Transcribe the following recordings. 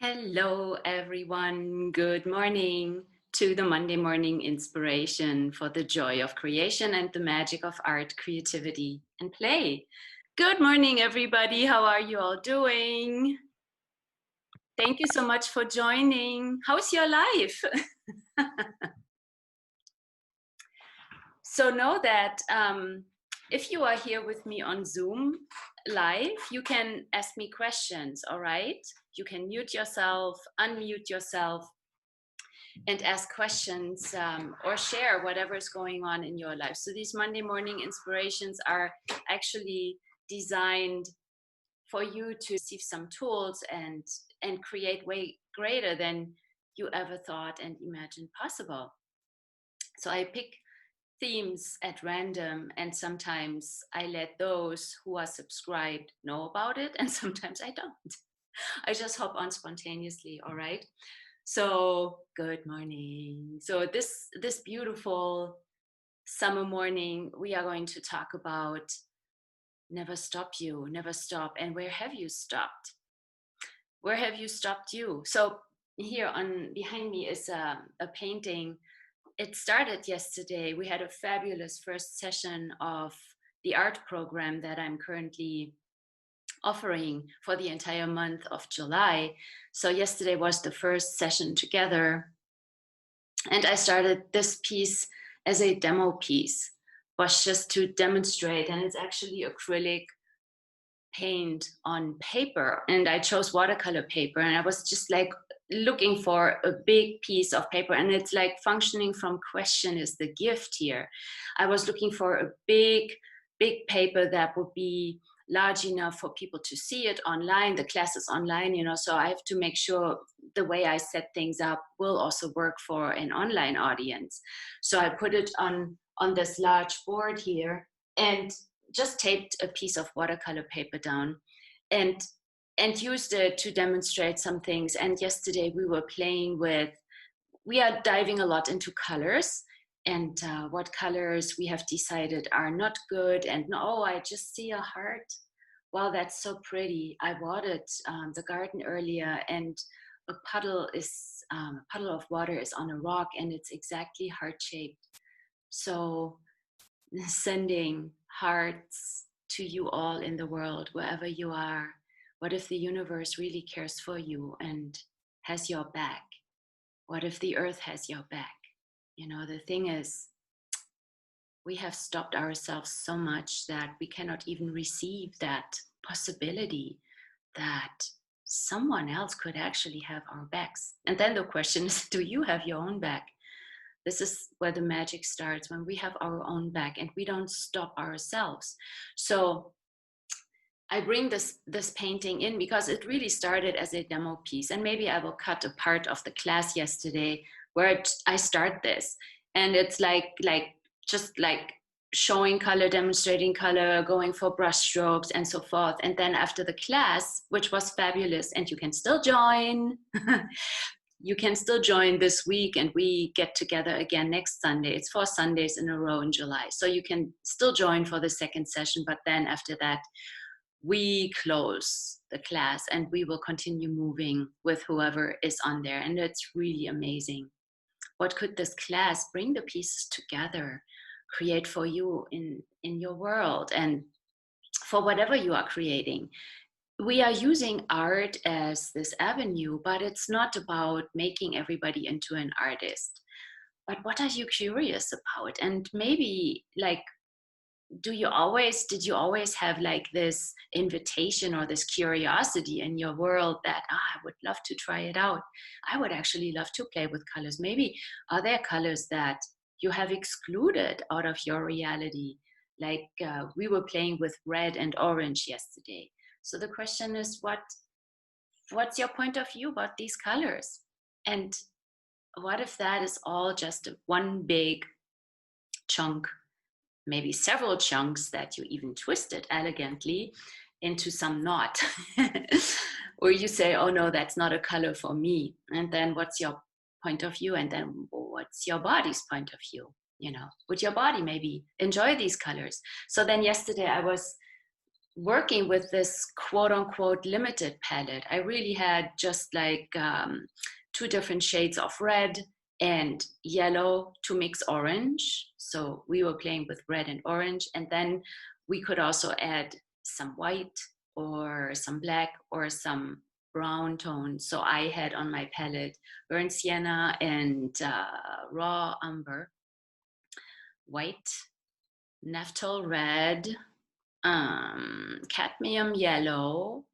Hello, everyone. Good morning to the Monday morning inspiration for the joy of creation and the magic of art, creativity, and play. Good morning, everybody. How are you all doing? Thank you so much for joining. How's your life? So know that if you are here with me on Zoom live, you can ask me questions, all right? You can mute yourself, unmute yourself, and ask questions or share whatever is going on in your life. So these Monday morning inspirations are actually designed for you to receive some tools and create way greater than you ever thought and imagined possible. So I pick themes at random, and sometimes I let those who are subscribed know about it, and sometimes I don't. I just hop on spontaneously, all right? So good morning. So this beautiful summer morning, we are going to talk about never stop you, never stop. And where have you stopped? Where have you stopped you? So here on behind me is a painting. It started yesterday. We had a fabulous first session of the art program that I'm currently offering for the entire month of July. So yesterday was the first session together. And I started this piece as a demo piece, was just to demonstrate. And it's actually acrylic paint on paper. And I chose watercolor paper. And I was just like looking for a big piece of paper. And it's like functioning from question is the gift here. I was looking for a big paper that would be large enough for people to see it online. The class is online, so I have to make sure the way I set things up will also work for an online audience. So I put it on this large board here and just taped a piece of watercolor paper down and used it to demonstrate some things. And yesterday we are diving a lot into colors and what colors we have decided are not good. And no, I just see a heart. Wow, that's so pretty. I watered the garden earlier, and a puddle of water is on a rock, and it's exactly heart shaped. So sending hearts to you all in the world, wherever you are. What if the universe really cares for you and has your back? What if the earth has your back? The thing is, we have stopped ourselves so much that we cannot even receive that possibility that someone else could actually have our backs. And then the question is, do you have your own back? This is where the magic starts, when we have our own back and we don't stop ourselves. So I bring this painting in because it really started as a demo piece. And maybe I will cut a part of the class yesterday where I start this. And it's just like showing color, demonstrating color, going for brush strokes and so forth. And then after the class, which was fabulous, and you can still join, you can still join this week, and we get together again next Sunday. It's 4 Sundays in a row in July. So you can still join for the second session, but then after that, we close the class and we will continue moving with whoever is on there. And it's really amazing. What could this class bring the pieces together, create for you in your world and for whatever you are creating? We are using art as this avenue, but it's not about making everybody into an artist. But what are you curious about? And maybe did you always have like this invitation or this curiosity in your world that I would love to try it out? I would actually love to play with colors. Maybe are there colors that you have excluded out of your reality? We were playing with red and orange yesterday. So the question is, what's your point of view about these colors? And what if that is all just one big chunk, maybe several chunks that you even twisted elegantly into some knot? Or you say, oh no, that's not a color for me. And then what's your point of view? And then what's your body's point of view? Would your body maybe enjoy these colors? So then yesterday I was working with this quote unquote limited palette. I really had just like 2 different shades of red and yellow to mix orange. So we were playing with red and orange, and then we could also add some white or some black or some brown tones. So I had on my palette burnt sienna and raw umber, white, naphtha red, cadmium yellow,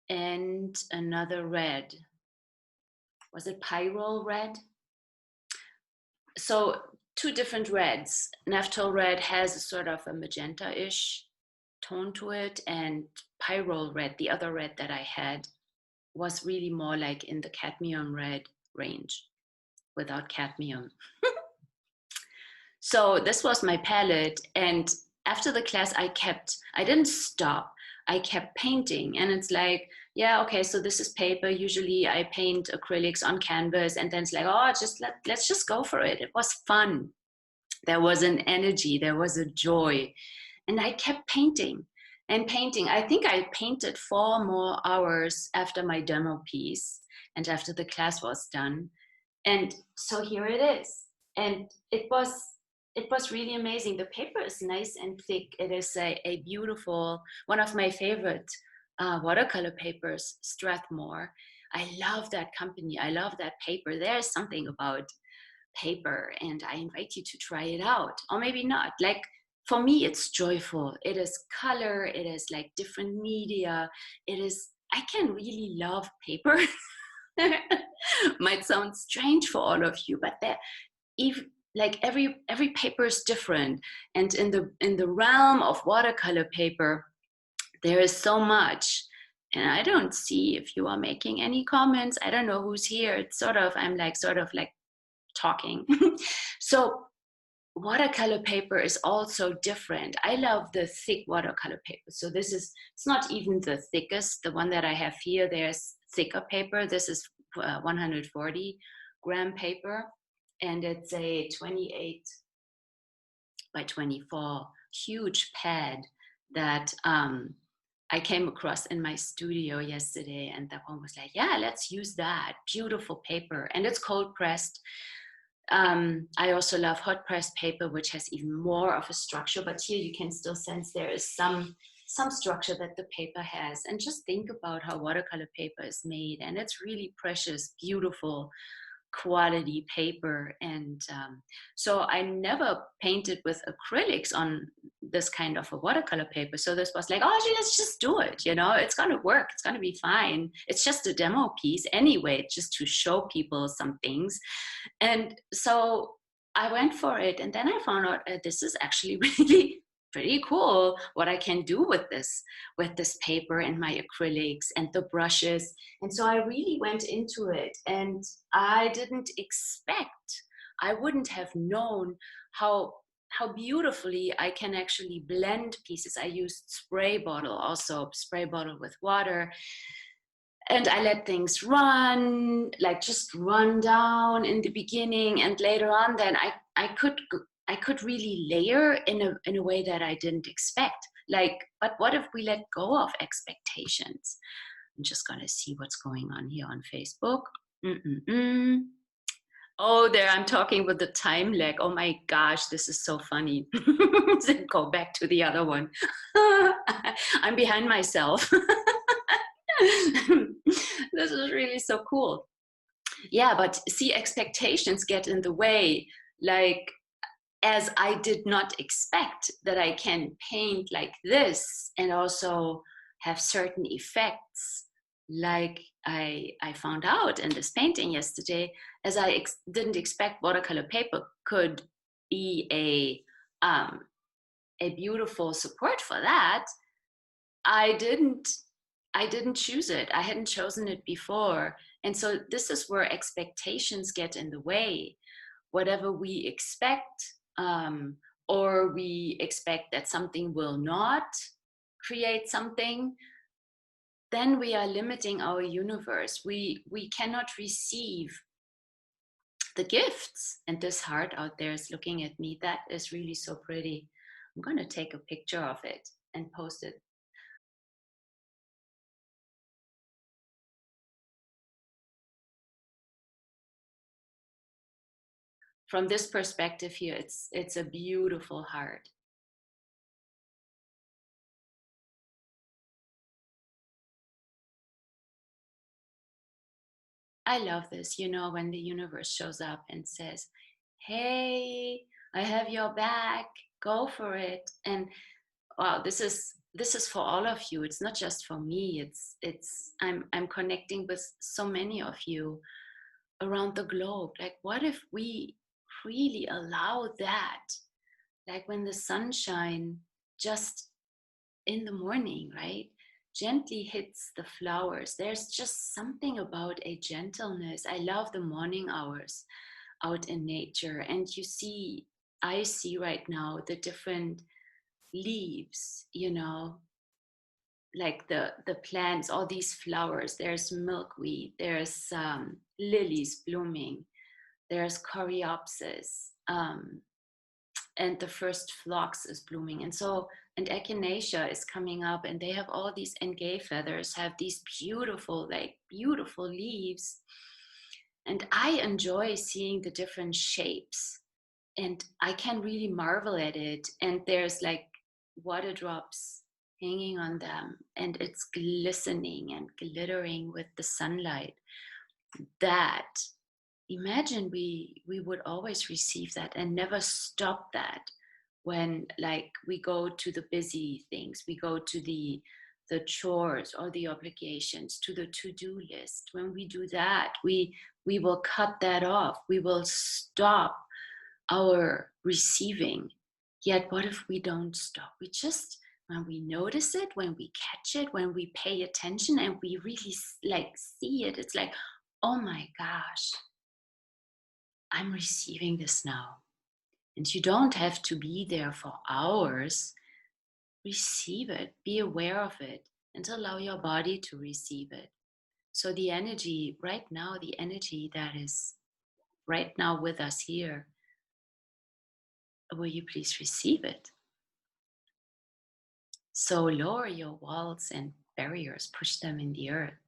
and another red. Was it pyrrole red? So 2 different reds. Naphtha red has a sort of a magenta-ish tone to it, and pyrrole red, the other red that I had, was really more like in the cadmium red range without cadmium. So this was my palette, and after the class I didn't stop. I kept painting, and it's like, yeah, okay, so this is paper. Usually I paint acrylics on canvas, and then it's like, oh, let's just go for it. It was fun. There was an energy, there was a joy. And I kept painting and painting. I think I painted 4 more hours after my demo piece and after the class was done. And so here it is. And it was really amazing. The paper is nice and thick. It is a beautiful, one of my favorite watercolor papers, Strathmore. I love that company. I love that paper. There's something about paper, and I invite you to try it out. Or maybe not. Like, for me, it's joyful. It is color. It is like different media. It is, I can really love paper. Might sound strange for all of you, but there, if like every paper is different, and in the realm of watercolor paper, there is so much. And I don't see if you are making any comments. I don't know who's here. It's sort of, I'm like sort of like talking. So watercolor paper is also different. I love the thick watercolor paper. So this is, it's not even the thickest. The one that I have here, there's thicker paper. This is 140-gram paper, and it's a 28 by 24 huge pad that I came across in my studio yesterday, and that one was like, yeah, let's use that beautiful paper, and it's cold pressed. I also love hot pressed paper, which has even more of a structure, but here you can still sense there is some structure that the paper has. And just think about how watercolor paper is made, and it's really precious, beautiful quality paper. And so I never painted with acrylics on this kind of a watercolor paper. So this was like, oh, let's just do it. You know, it's going to work. It's going to be fine. It's just a demo piece anyway, just to show people some things. And so I went for it. And then I found out this is actually really pretty cool what I can do with this paper and my acrylics and the brushes. And so I really went into it, and I didn't expect, I wouldn't have known how beautifully I can actually blend pieces. I used spray bottle, also spray bottle with water, and I let things run, like just run down in the beginning, and later on then I could really layer in a way that I didn't expect. Like, but what if we let go of expectations? I'm just gonna see what's going on here on Facebook. Oh, there I'm talking with the time lag. Oh my gosh, this is so funny. Go back to the other one. I'm behind myself. This is really so cool. Yeah, but see, expectations get in the way. Like, as I did not expect that I can paint like this and also have certain effects, like I found out in this painting yesterday, as I didn't expect watercolor paper could be a beautiful support for that. I didn't choose it. I hadn't chosen it before. And so this is where expectations get in the way. Whatever we expect, or we expect that something will not create something, then we are limiting our universe. We cannot receive the gifts. And this heart out there is looking at me. That is really so pretty. I'm going to take a picture of it and post it. from this perspective here, it's a beautiful heart. I love this, when the universe shows up and says, "Hey, I have your back. Go for it." And wow, this is for all of you. It's not just for me. I'm connecting with so many of you around the globe. Like, what if we really allow that? Like when the sunshine just in the morning, right? Gently hits the flowers. There's just something about a gentleness. I love the morning hours out in nature. And I see right now the different leaves, like the plants, all these flowers. There's milkweed, there's lilies blooming, there's coreopsis. And the first phlox is blooming, and echinacea is coming up, and they have all these engay feathers, have these beautiful, like beautiful leaves. And I enjoy seeing the different shapes, and I can really marvel at it. And there's like water drops hanging on them, and it's glistening and glittering with the sunlight. That, imagine we would always receive that and never stop that. When, like, we go to the busy things, we go to the chores or the obligations, to the to-do list. When we do that, we will cut that off, we will stop our receiving. Yet what if we don't stop? We just, when we notice it, when we catch it, when we pay attention and we really like see it, it's like, oh my gosh, I'm receiving this now. And you don't have to be there for hours. Receive it, be aware of it, and allow your body to receive it. So the energy right now, the energy that is right now with us here, will you please receive it? So lower your walls and barriers, push them in the earth,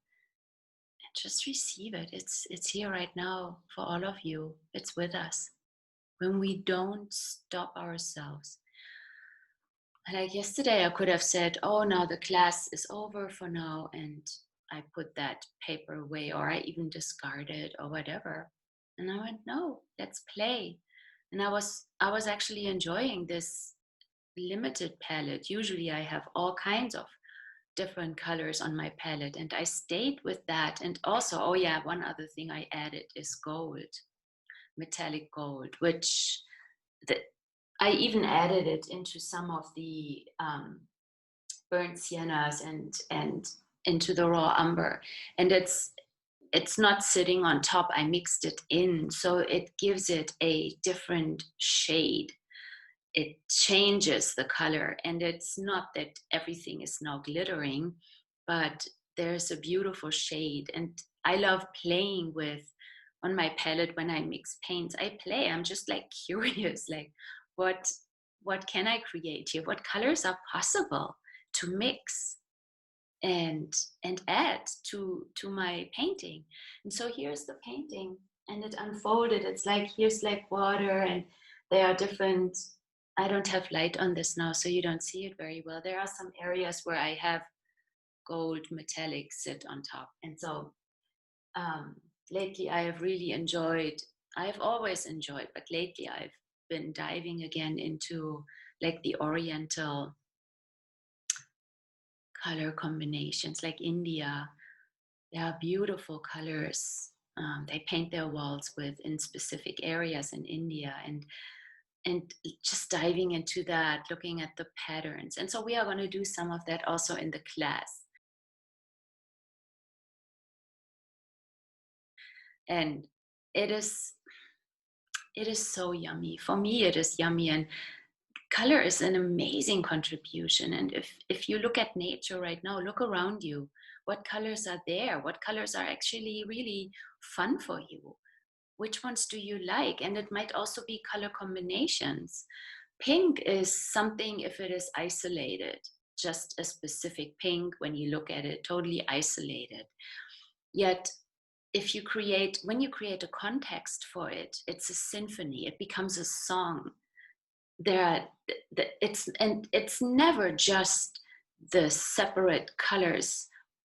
and just receive it. It's here right now for all of you. It's with us. When we don't stop ourselves. Like yesterday, I could have said, "Oh, now the class is over for now," and I put that paper away, or I even discard it, or whatever. And I went, "No, let's play." And I was actually enjoying this limited palette. Usually, I have all kinds of different colors on my palette, and I stayed with that. And also, oh yeah, one other thing I added is gold, metallic gold, which the, I even added it into some of the burnt siennas and into the raw umber, and it's not sitting on top. I mixed it in, so it gives it a different shade. It changes the color, and it's not that everything is now glittering, but there's a beautiful shade. And I love playing with, on my palette, when I mix paints, I'm just like curious, like what what can I create here? What colors are possible to mix and add to my painting? And so here's the painting, and it unfolded. It's like, here's like water, and there are different, I don't have light on this now, so you don't see it very well. There are some areas where I have gold metallic sit on top. And so lately I have really enjoyed, I've always enjoyed, but lately I've been diving again into like the oriental color combinations, like India. There are beautiful colors. They paint their walls with, in specific areas in India, and just diving into that, looking at the patterns. And so we are going to do some of that also in the class. And it is so yummy. For me, it is yummy. And color is an amazing contribution. And if you look at nature right now, look around you, what colors are there? What colors are actually really fun for you? Which ones do you like? And it might also be color combinations. Pink is something, if it is isolated, just a specific pink, when you look at it, totally isolated. Yet if you create, when you create a context for it, it's a symphony, it becomes a song. There are it's never just the separate colors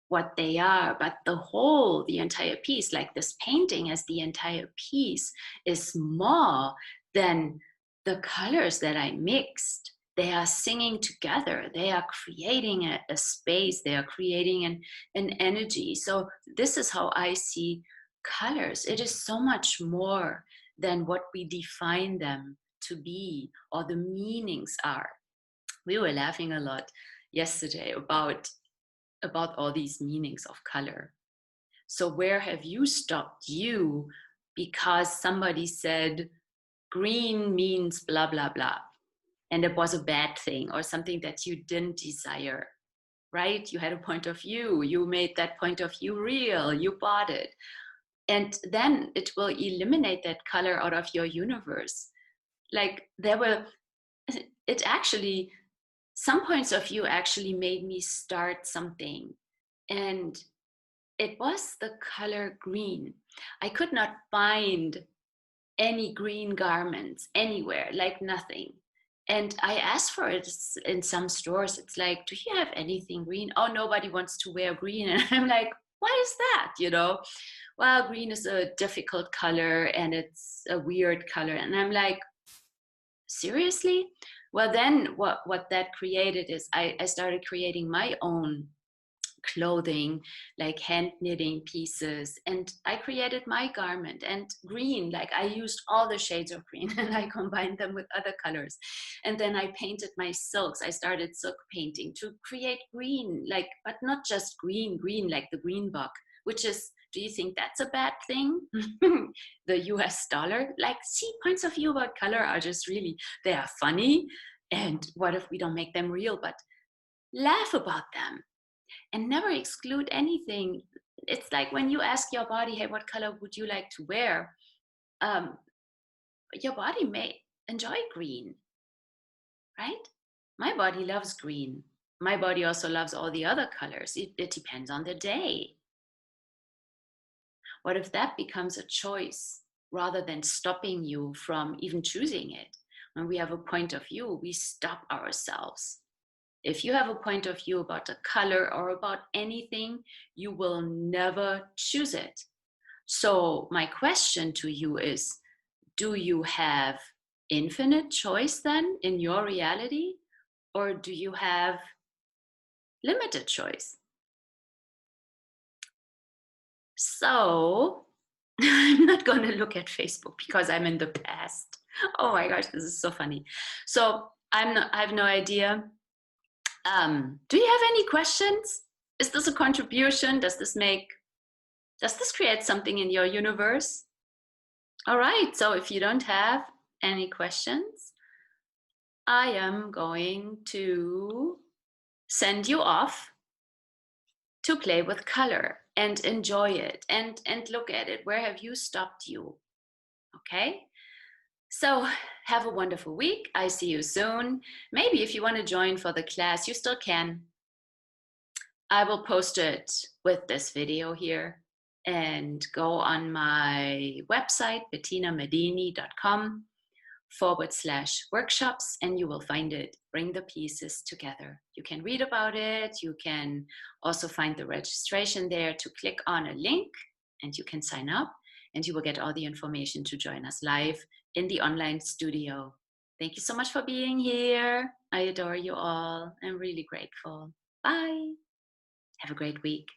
what they are, but the whole, the entire piece, like this painting as the entire piece, is more than the colors that I mixed. They are singing together, they are creating a space, they are creating an energy. So this is how I see colors. It is so much more than what we define them to be or the meanings are. We were laughing a lot yesterday about all these meanings of color. So where have you stopped you because somebody said green means blah blah blah, and it was a bad thing or something that you didn't desire, right? You had a point of view, you made that point of view real, you bought it, and then it will eliminate that color out of your universe. Like there were, it actually, some points of view actually made me start something, and it was the color green. I could not find any green garments anywhere, like nothing. And I asked for it in some stores. It's like, do you have anything green? Oh, nobody wants to wear green. And I'm like, why is that? You know, well, green is a difficult color and it's a weird color. And I'm like, seriously? Well, then what that created is I started creating my own clothing, like hand knitting pieces, and I created my garment. And green, like I used all the shades of green and I combined them with other colors, and then I painted my silks. I started silk painting to create green, like, but not just green like the green bug, which is, do you think that's a bad thing? The US dollar, like, see, points of view about color are just really, they are funny, and what if we don't make them real, but laugh about them and never exclude anything. It's like when you ask your body, hey, what color would you like to wear? Um, your body may enjoy green, right? My body loves green. My body also loves all the other colors. It depends on the day. What if that becomes a choice rather than stopping you from even choosing it? When we have a point of view, we stop ourselves. If you have a point of view about a color or about anything, you will never choose it. So my question to you is, do you have infinite choice then in your reality? Or do you have limited choice? So I'm not going to look at Facebook because I'm in the past. Oh my gosh, this is so funny. So I have no idea. Do you have any questions? Is this a contribution? Does this create something in your universe? All right, so if you don't have any questions, I am going to send you off to play with color and enjoy it and look at it. Where have you stopped you? Okay? So have a wonderful week. I see you soon. Maybe if you want to join for the class, you still can. I will post it with this video here, and go on my website, bettinamadini.com/workshops, and you will find it. Bring the pieces together. You can read about it. You can also find the registration there to click on a link, and you can sign up, and you will get all the information to join us live in the online studio. Thank you so much for being here. I adore you all. I'm really grateful. Bye. Have a great week.